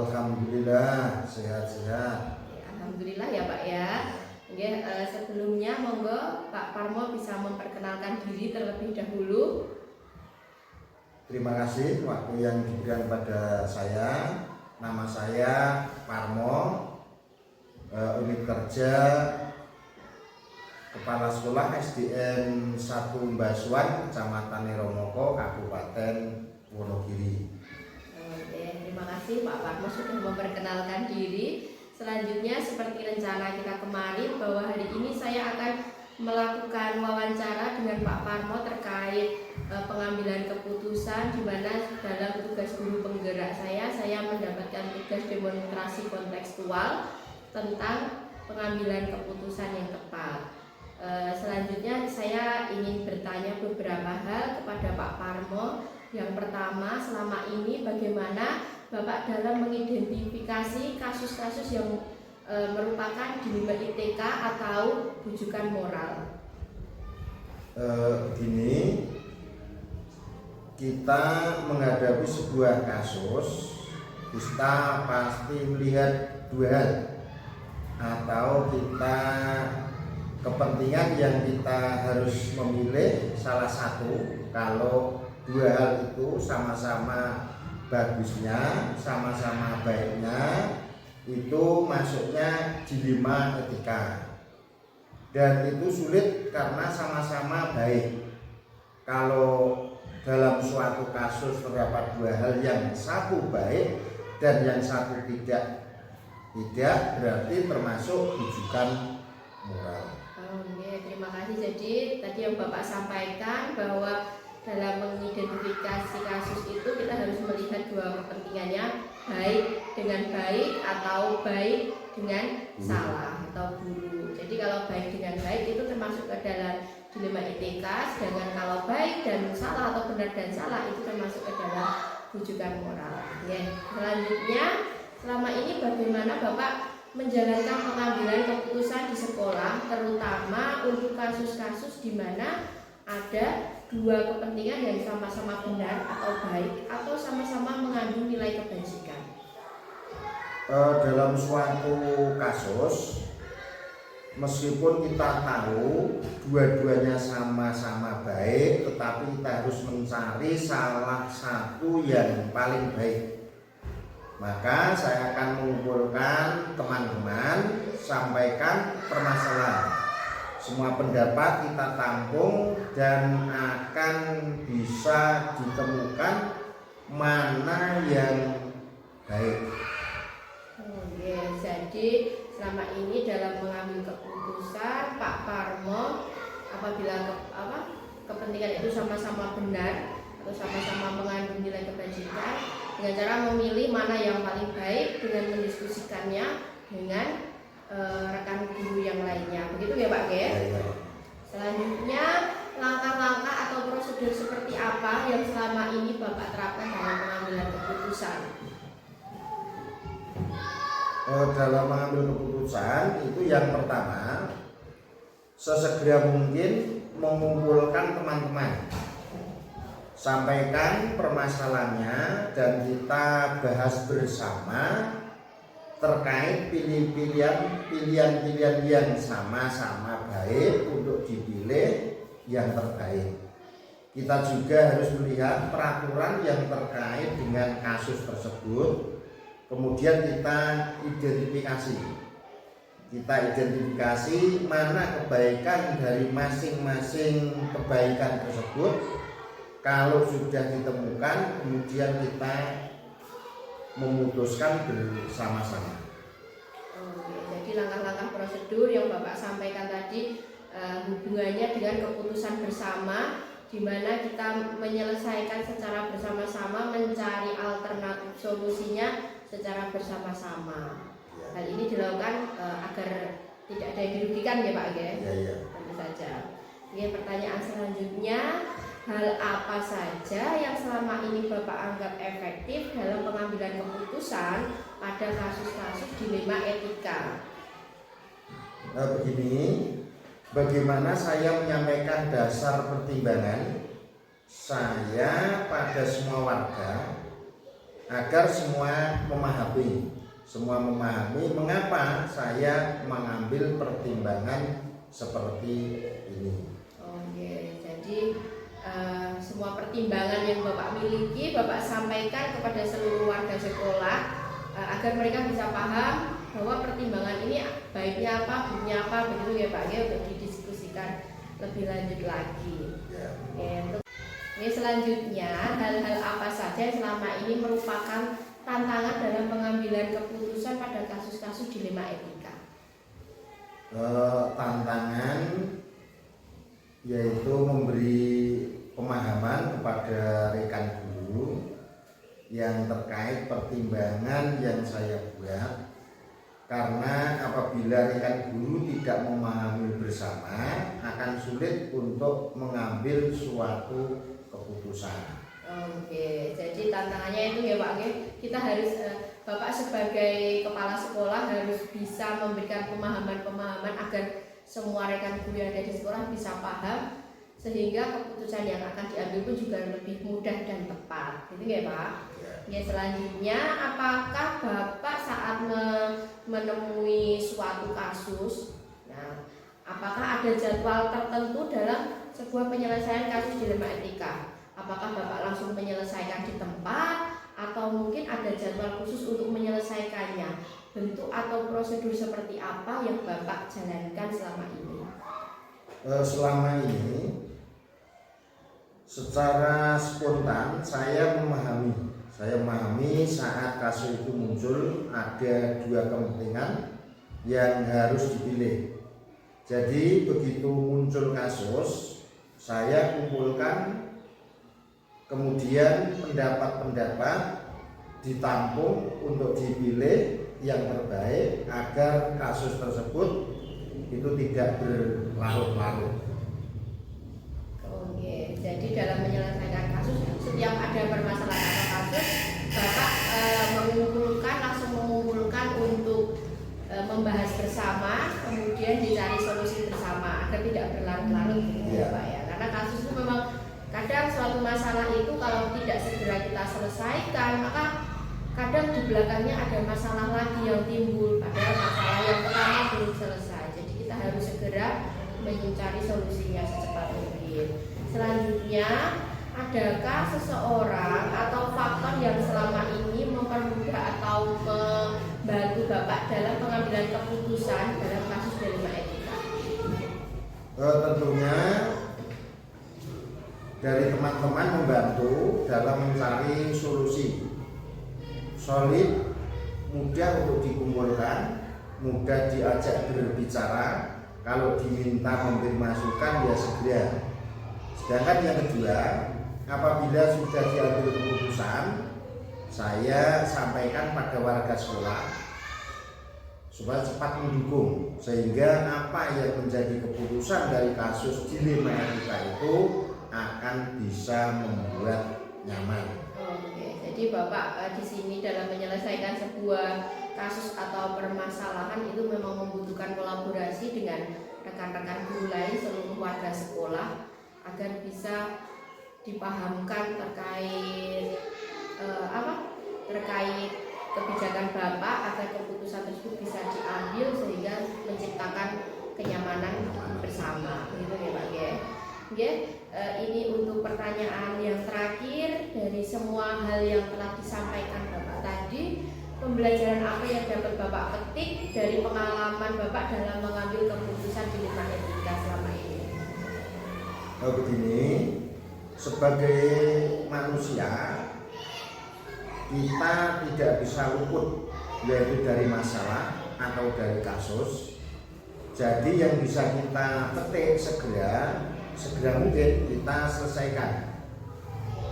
Alhamdulillah sehat-sehat. Alhamdulillah ya Pak ya. Sebelumnya monggo Pak Parmo bisa memperkenalkan diri terlebih dahulu. Terima kasih waktu yang diberikan pada saya. Nama saya Parmo, unit kerja Kepala Sekolah SDN 1 Mbasuan, Kecamatan Neromoko, Kabupaten Wonogiri. Terima kasih Pak Parmo sudah memperkenalkan diri. Selanjutnya seperti rencana kita kemarin bahwa hari ini saya akan melakukan wawancara dengan Pak Parmo terkait pengambilan keputusan, di mana dalam tugas guru penggerak saya mendapatkan tugas demonstrasi kontekstual tentang pengambilan keputusan yang tepat. Selanjutnya saya ingin bertanya beberapa hal kepada Pak Parmo. Yang pertama, selama ini bagaimana Bapak dalam mengidentifikasi kasus-kasus yang merupakan dilema ITK atau rujukan moral? Begini, kita menghadapi sebuah kasus, kita pasti melihat dua hal, atau kita kepentingan yang kita harus memilih salah satu. Kalau dua hal itu sama-sama bagusnya, sama-sama baiknya, itu masuknya dilema etika. Dan itu sulit karena sama-sama baik. Kalau dalam suatu kasus terdapat dua hal, yang satu baik dan yang satu tidak, berarti termasuk rujukan moral. Terima kasih. Jadi tadi yang Bapak sampaikan bahwa dalam mengidentifikasi kasus itu kita harus melihat dua kepentingannya, baik dengan baik atau baik dengan salah atau buruk. Jadi kalau baik dengan baik itu termasuk ke dalam dilema etika, sedangkan kalau baik dan salah atau benar dan salah itu termasuk ke dalam rujukan moral. Selanjutnya, selama ini bagaimana Bapak menjalankan pengambilan keputusan di sekolah, terutama untuk kasus-kasus di mana ada dua kepentingan yang sama-sama benar atau baik atau sama-sama mengandung nilai kebajikan? Dalam suatu kasus, meskipun kita tahu dua-duanya sama-sama baik, tetapi kita harus mencari salah satu yang paling baik. Maka saya akan mengumpulkan teman-teman, sampaikan permasalahan. Semua pendapat kita tampung dan akan bisa ditemukan mana yang baik. Jadi selama ini dalam mengambil keputusan Pak Parmo, apabila kepentingan itu sama-sama benar atau sama-sama mengandung nilai kebajikan, dengan cara memilih mana yang paling baik dengan mendiskusikannya dengan rekan guru yang lainnya. Begitu ya Pak Ger? Selanjutnya, langkah-langkah atau prosedur seperti apa yang selama ini Bapak terapkan dalam pengambilan keputusan? Dalam mengambil keputusan itu yang pertama, sesegera mungkin mengumpulkan teman-teman, sampaikan permasalahannya dan kita bahas bersama terkait pilihan-pilihan yang sama-sama baik untuk dipilih yang terbaik. Kita juga harus melihat peraturan yang terkait dengan kasus tersebut. Kemudian kita identifikasi mana kebaikan dari masing-masing kebaikan tersebut. Kalau sudah ditemukan, kemudian kita memutuskan bersama-sama. Jadi langkah-langkah prosedur yang Bapak sampaikan tadi hubungannya dengan keputusan bersama, di mana kita menyelesaikan secara bersama-sama, mencari alternatif solusinya secara bersama-sama. Hal ini dilakukan agar tidak ada yang dirugikan ya Pak ya? Tentu saja. Pertanyaan selanjutnya, hal apa saja yang selama ini Bapak anggap efektif dalam pengambilan keputusan pada kasus-kasus dilema etika? Begini, bagaimana saya menyampaikan dasar pertimbangan saya pada semua warga agar semua memahami mengapa saya mengambil pertimbangan seperti ini. Oke, jadi semua pertimbangan yang Bapak miliki Bapak sampaikan kepada seluruh warga sekolah agar mereka bisa paham bahwa pertimbangan ini baiknya apa, buruknya apa, begitu ya Pak ya, untuk didiskusikan lebih lanjut lagi. Ya. Oke, selanjutnya hal-hal apa saja yang selama ini merupakan tantangan dalam pengambilan keputusan pada kasus-kasus dilema etika? Tantangan yaitu memberi pemahaman kepada rekan guru yang terkait pertimbangan yang saya buat, karena apabila rekan guru tidak memahami bersama akan sulit untuk mengambil suatu keputusan. Oke, jadi tantangannya itu ya Pak, kita harus Bapak sebagai kepala sekolah harus bisa memberikan pemahaman-pemahaman agar semua rekan guru yang ada di sekolah bisa paham, sehingga keputusan yang akan diambil pun juga lebih mudah dan tepat, gitu ya Pak. Ya, selanjutnya, apakah Bapak saat menemui suatu kasus, nah, apakah ada jadwal tertentu dalam sebuah penyelesaian kasus dilema etika? Apakah Bapak langsung menyelesaikan di tempat atau mungkin ada jadwal khusus untuk menyelesaikannya? Bentuk atau prosedur seperti apa yang Bapak jalankan selama ini? Selama ini secara spontan saya memahami saat kasus itu muncul ada dua kepentingan yang harus dipilih. Jadi begitu muncul kasus, saya kumpulkan, kemudian pendapat-pendapat ditampung untuk dipilih yang terbaik agar kasus tersebut itu tidak berlarut-larut. Oke, jadi dalam menyelesaikan kasus, setiap ada permasalahan atau kasus, Bapak langsung mengumpulkan untuk membahas bersama, kemudian dicari solusi bersama agar tidak berlarut-larut, ya Pak ya. Karena kasus itu memang kadang suatu masalah itu kalau tidak segera kita selesaikan, maka kadang di belakangnya ada masalah lagi yang timbul, padahal masalah yang pertama belum selesai. Jadi kita harus segera mencari solusinya secepat mungkin. Selanjutnya, adakah seseorang atau faktor yang selama ini mempermudah atau membantu Bapak dalam pengambilan keputusan dalam kasus dilema etika? Tentunya dari teman-teman membantu dalam mencari solusi solid, mudah untuk dikumpulkan, mudah diajak berbicara. Kalau diminta memberi masukan ya segera. Sedangkan yang kedua, apabila sudah diambil keputusan, saya sampaikan pada warga sekolah supaya cepat mendukung, sehingga apa yang menjadi keputusan dari kasus dilema etika itu akan bisa membuat nyaman. Oke, jadi Bapak di sini dalam menyelesaikan sebuah kasus atau permasalahan itu memang membutuhkan kolaborasi dengan rekan-rekan guru lain seluruh warga sekolah agar bisa dipahamkan terkait terkait kebijakan Bapak agar keputusan tersebut bisa diambil sehingga menciptakan kenyamanan bersama, begitu ya Pak ya. Ini untuk pertanyaan yang terakhir dari semua hal yang telah disampaikan Bapak tadi. Pembelajaran apa yang dapat Bapak petik dari pengalaman Bapak dalam mengambil keputusan dilema etika selama ini? Begini, sebagai manusia kita tidak bisa luput yaitu dari masalah atau dari kasus. Jadi yang bisa kita petik segera mungkin kita selesaikan.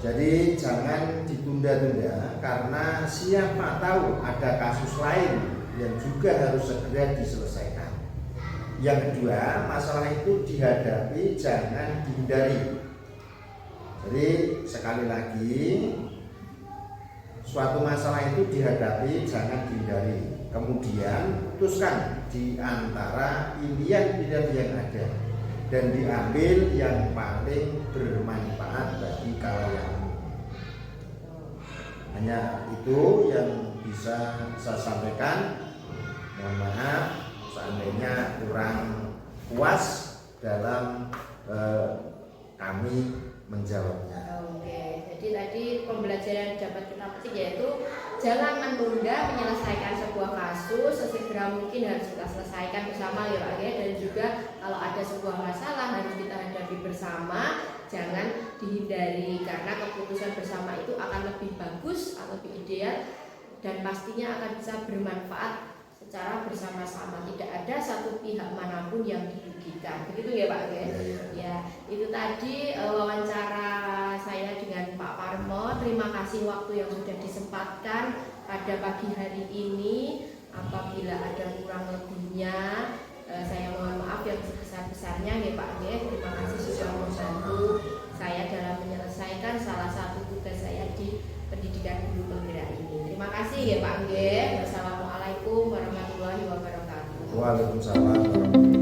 Jadi jangan ditunda-tunda, karena siapa tahu ada kasus lain yang juga harus segera diselesaikan. Yang kedua, masalah itu dihadapi, jangan dihindari. Jadi sekali lagi, suatu masalah itu dihadapi, jangan dihindari. Kemudian putuskan di antara pilihan-pilihan yang ada dan diambil yang paling bermanfaat bagi kalian. Nah Hanya itu yang bisa saya sampaikan. Mohon maaf seandainya kurang puas dalam kami menjawabnya. Oke, jadi tadi pembelajaran yang dapat kita petik yaitu jangan menunda menyelesaikan sebuah kasus, sesegera mungkin harus kita selesaikan bersama ya Pak ya. Dan juga kalau ada sebuah masalah harus kita hadapi bersama, jangan dihindari karena keputusan bersama itu akan lebih bagus atau lebih ideal dan pastinya akan bisa bermanfaat secara bersama-sama, tidak ada satu pihak manapun yang dirugikan. Begitu ya Pak ya? Ya, itu tadi wawancara saya dengan Pak Parmo. Terima kasih waktu yang sudah disempatkan pada pagi hari ini. Apabila ada kurang lebihnya, saya mohon maaf yang sebesar-besarnya ya Pak ya. Terima kasih sudah membantu saya dalam menyelesaikan salah satu tugas saya di pendidikan guru penggerak ini. Terima kasih ya Pak G. Wassalamualaikum warahmatullahi wabarakatuh. Waalaikumsalam warahmatullahi wabarakatuh.